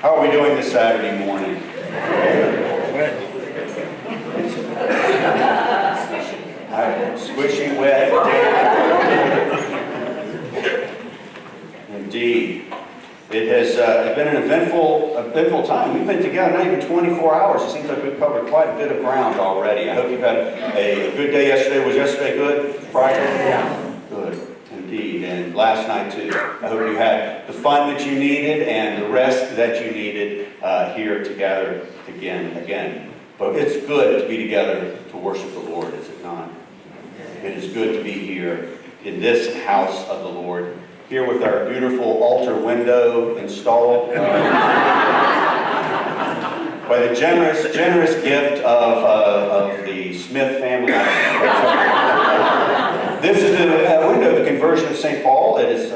How are we doing this Saturday morning? Squishy, wet. Indeed. It has been an eventful time. We've been together not even 24 hours. It seems like we've covered quite a bit of ground already. I hope you've had a good day yesterday. Was yesterday good? Friday? Yeah. Good. Indeed. And last night too. I hope you had the fun that you needed and the rest that you needed here together again. But it's good to be together to worship the Lord, is it not? It is good to be here in this house of the Lord. Here with our beautiful altar window installed by the generous gift of the Smith family. This is the window of the conversion of St. Paul. It's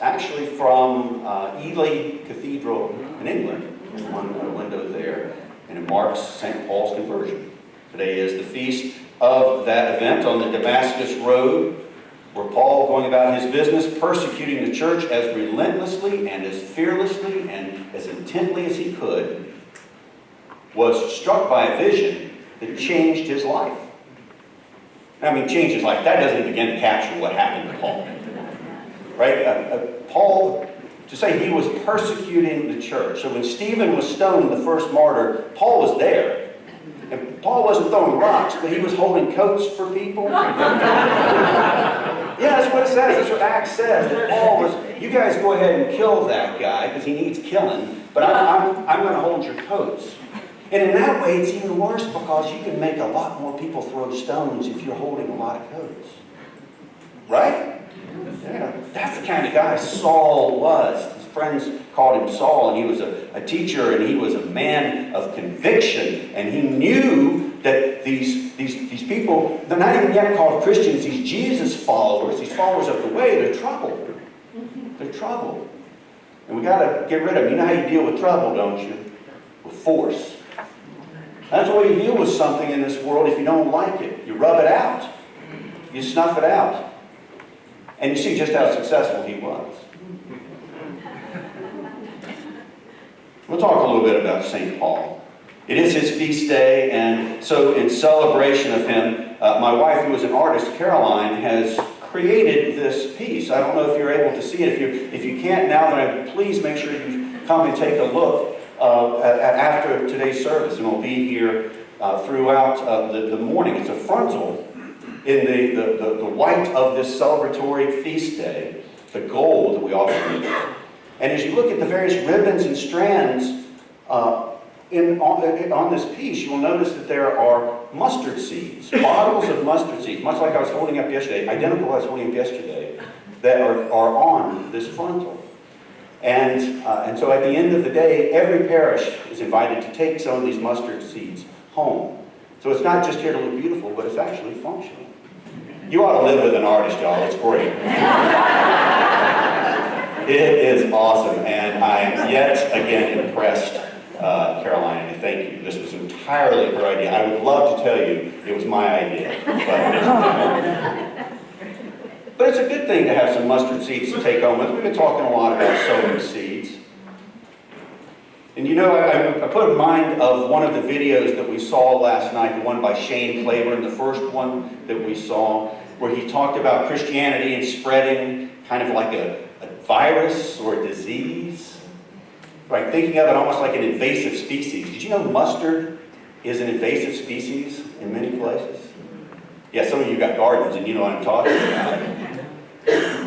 actually from Ely Cathedral in England. There's one window there, and it marks St. Paul's conversion. Today is the feast of that event on the Damascus Road, where Paul, going about his business, persecuting the church as relentlessly and as fearlessly and as intently as he could, was struck by a vision that changed his life. I mean, changed his life. That doesn't begin to capture what happened to Paul. Right? Paul, to say he was persecuting the church. So when Stephen was stoned, the first martyr, Paul was there. And Paul wasn't throwing rocks, but he was holding coats for people. Yeah, that's what it says. That's what Acts says. That Paul was, you guys go ahead and kill that guy because he needs killing, but I'm going to hold your coats. And in that way, it's even worse because you can make a lot more people throw stones if you're holding a lot of coats. Right? Yeah, that's the kind of guy Saul was. His friends called him Saul, and he was a teacher, and he was a man of conviction, and he knew that these people, they're not even yet called Christians, these Jesus followers, these followers of the way, they're troubled. They're troubled. And we got to get rid of them. You know how you deal with trouble, don't you? With force. That's the way you deal with something in this world if you don't like it. You rub it out. You snuff it out. And you see just how successful he was. We'll talk a little bit about St. Paul. It is his feast day, and so in celebration of him, my wife, who is an artist, Caroline, has created this piece. I don't know if you're able to see it. If you can't now, then please make sure you come and take a look after today's service, and we'll be here throughout the morning. It's a frontal in the white of this celebratory feast day, the gold that we often use. And as you look at the various ribbons and strands on this piece, you will notice that there are mustard seeds, bottles of mustard seeds, much like I was holding up yesterday, identical as I was holding up yesterday, that are on this frontal. And so at the end of the day, every parish is invited to take some of these mustard seeds home. So it's not just here to look beautiful, but it's actually functional. You ought to live with an artist, y'all. It's great. It is awesome, and I am yet again impressed, Caroline, and thank you. This was entirely her idea. I would love to tell you it was my idea, but it's a good thing to have some mustard seeds to take home with. We've been talking a lot about sowing seeds. And you know, I put in mind of one of the videos that we saw last night, the one by Shane Claiborne, the first one that we saw, where he talked about Christianity and spreading kind of like a virus or a disease. Right, thinking of it almost like an invasive species. Did you know mustard is an invasive species in many places? Yeah, some of you got gardens and you know what I'm talking about.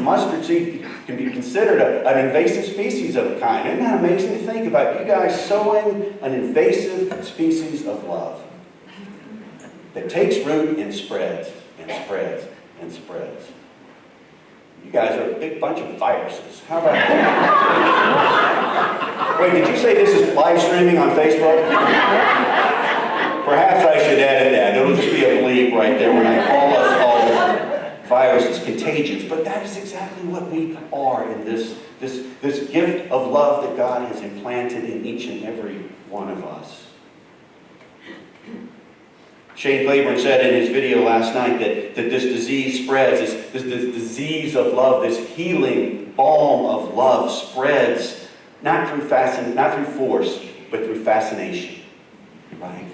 Mustard seed can be considered an invasive species of a kind. Isn't that amazing to think about? You guys sowing an invasive species of love that takes root and spreads and spreads and spreads. You guys are a big bunch of viruses. How about that? Wait, did you say this is live streaming on Facebook? Perhaps I should edit that. It'll just be a bleep right there when I call us all viruses, contagions. But that is exactly what we are in this gift of love that God has implanted in each and every one of us. Shane Claiborne said in his video last night that this disease spreads, this disease of love, this healing balm of love spreads not through force, but through fascination. Right?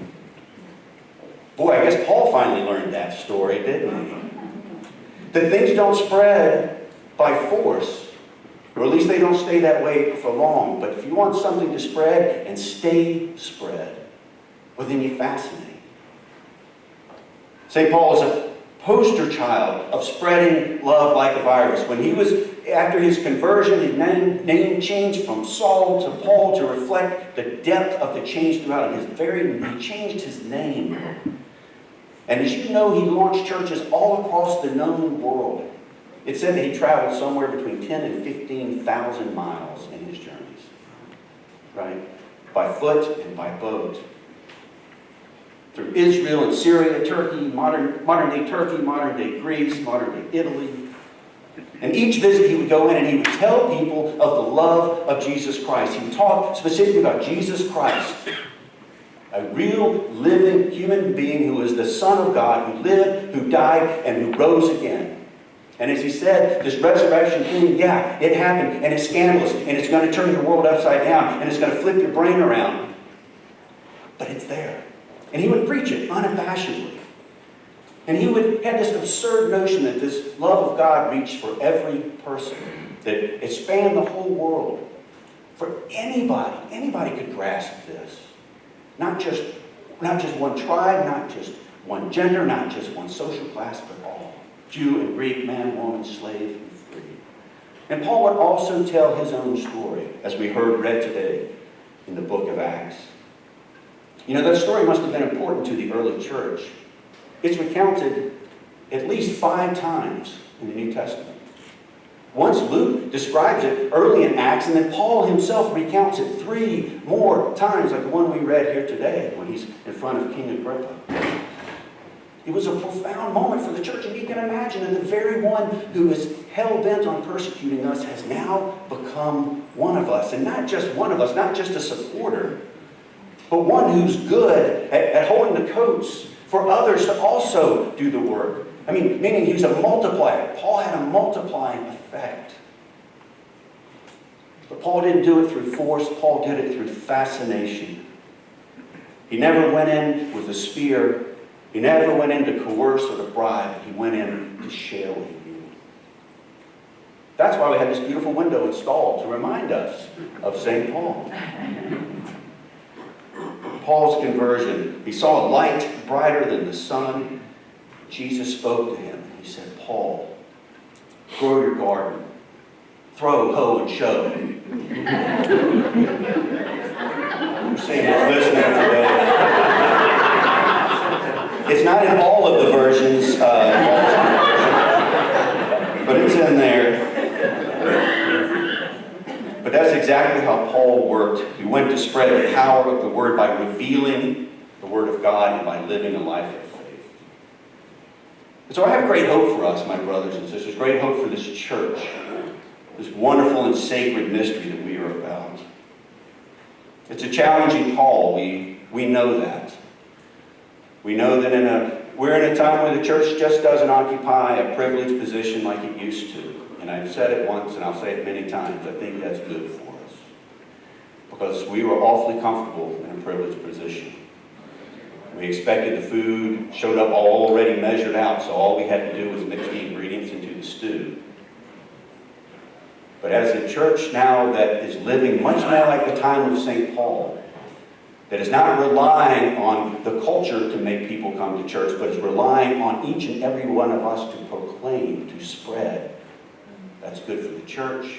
Boy, I guess Paul finally learned that story, didn't he? That things don't spread by force, or at least they don't stay that way for long. But if you want something to spread and stay spread, well, then you fascinate. St. Paul is a poster child of spreading love like a virus. When he was, after his conversion, his name changed from Saul to Paul to reflect the depth of the change throughout him. He changed his name. And as you know, he launched churches all across the known world. It said that he traveled somewhere between 10 and 15,000 miles in his journeys. Right? By foot and by boat. Through Israel and Syria, Turkey, modern-day Turkey, modern-day Greece, modern-day Italy. And each visit he would go in and he would tell people of the love of Jesus Christ. He would talk specifically about Jesus Christ. A real, living human being who is the Son of God, who lived, who died, and who rose again. And as he said, this resurrection thing, yeah, it happened, and it's scandalous, and it's going to turn your world upside down, and it's going to flip your brain around. But it's there. And he would preach it unabashedly. And he had this absurd notion that this love of God reached for every person, that it spanned the whole world. For anybody could grasp this. Not just one tribe, not just one gender, not just one social class, but all. Jew and Greek, man, woman, slave, and free. And Paul would also tell his own story, as we heard read today in the book of Acts. You know, that story must have been important to the early church. It's recounted at least 5 times in the New Testament. Once Luke describes it early in Acts, and then Paul himself recounts it 3 more times, like the one we read here today, when he's in front of King Agrippa. It was a profound moment for the church, and you can imagine that the very one who is hell-bent on persecuting us has now become one of us. And not just one of us, not just a supporter, but one who's good at holding the coats for others to also do the work. I mean, meaning he's a multiplier. Paul had a multiplying effect. But Paul didn't do it through force. Paul did it through fascination. He never went in with a spear. He never went in to coerce or to bribe. He went in to share with you. That's why we had this beautiful window installed to remind us of St. Paul. Paul's conversion. He saw a light brighter than the sun. Jesus spoke to him. He said, Paul, grow your garden. Throw, hoe, and show. You're saying it's listening today. It's not in all of the versions, but it's in there. But that's exactly how Paul worked. He went to spread the power of the Word by revealing the Word of God and by living a life of faith. And so I have great hope for us, my brothers and sisters, great hope for this church, this wonderful and sacred mystery that we are about. It's a challenging call. We know that. We know that we're in a time where the church just doesn't occupy a privileged position like it used to. And I've said it once, and I'll say it many times. I think that's good for us. Because we were awfully comfortable in a privileged position. We expected the food, showed up already measured out, so all we had to do was mix the ingredients into the stew. But as a church now that is living much more like the time of St. Paul, that is not relying on the culture to make people come to church, but is relying on each and every one of us to proclaim, to spread. That's good for the church,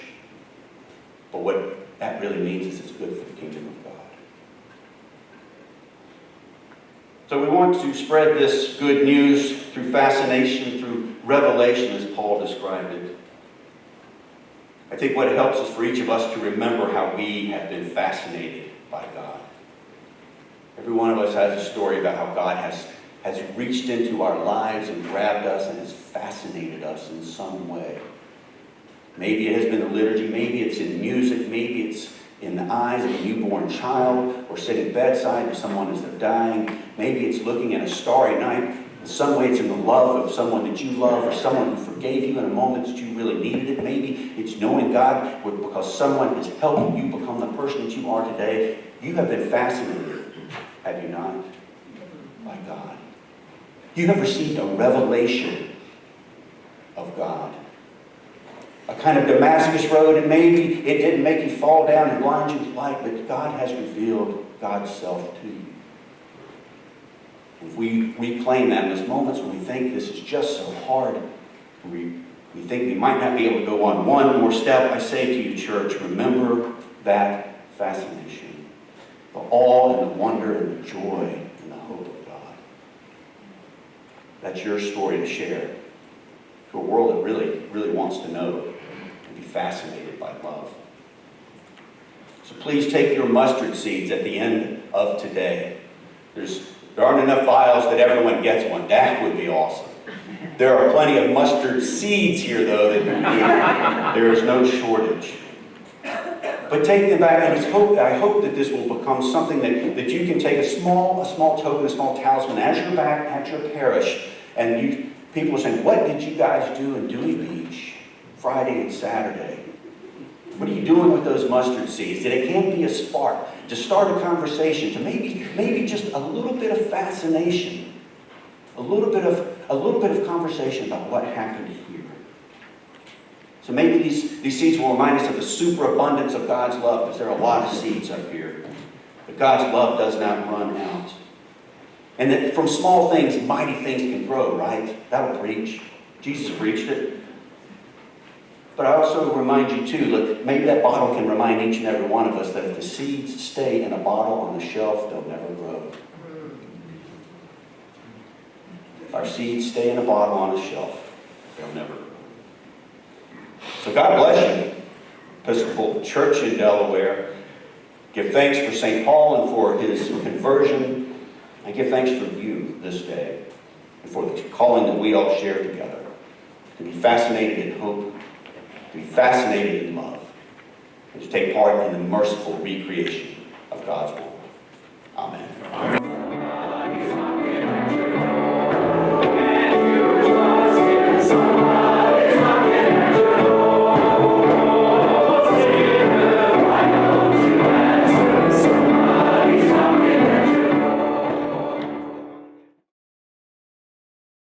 but what that really means is it's good for the kingdom of God. So we want to spread this good news through fascination, through revelation, as Paul described it. I think what helps is for each of us to remember how we have been fascinated by God. Every one of us has a story about how God has reached into our lives and grabbed us and has fascinated us in some way. Maybe it has been the liturgy, maybe it's in music, maybe it's in the eyes of a newborn child, or sitting bedside with someone as they're dying. Maybe it's looking at a starry night and In some way, it's in the love of someone that you love or someone who forgave you in a moment that you really needed it. Maybe it's knowing God because someone has helped you become the person that you are today. You have been fascinated, have you not, by God. You have received a revelation of God. A kind of Damascus road, and maybe it didn't make you fall down and blind you with light, but God has revealed God's self to you. If we reclaim that in those moments when we think this is just so hard, we think we might not be able to go on one more step, I say to you, church, remember that fascination, the awe and the wonder and the joy and the hope of God. That's your story to share to a world that really, really wants to know and be fascinated by love. So please take your mustard seeds at the end of today. There aren't enough vials that everyone gets one. That would be awesome. There are plenty of mustard seeds here, though, that there is no shortage. But take them back, and I hope that this will become something that you can take a small token, a small talisman as you're back at your parish, and people are saying, what did you guys do in Dewey Beach Friday and Saturday? What are you doing with those mustard seeds? That it can't be a spark to start a conversation, to maybe just a little bit of fascination, a little bit of conversation about what happened here. So maybe these seeds will remind us of the superabundance of God's love, because there are a lot of seeds up here. But God's love does not run out. And that from small things, mighty things can grow, right? That'll preach. Jesus preached it. But I also remind you too, look, maybe that bottle can remind each and every one of us that if the seeds stay in a bottle on the shelf, they'll never grow. If our seeds stay in a bottle on the shelf, they'll never grow. So God bless you, Episcopal Church in Delaware. Give thanks for St. Paul and for his conversion. And give thanks for you this day and for the calling that we all share together. To be fascinated in hope, to be fascinated in love, and to take part in the merciful recreation of God's world.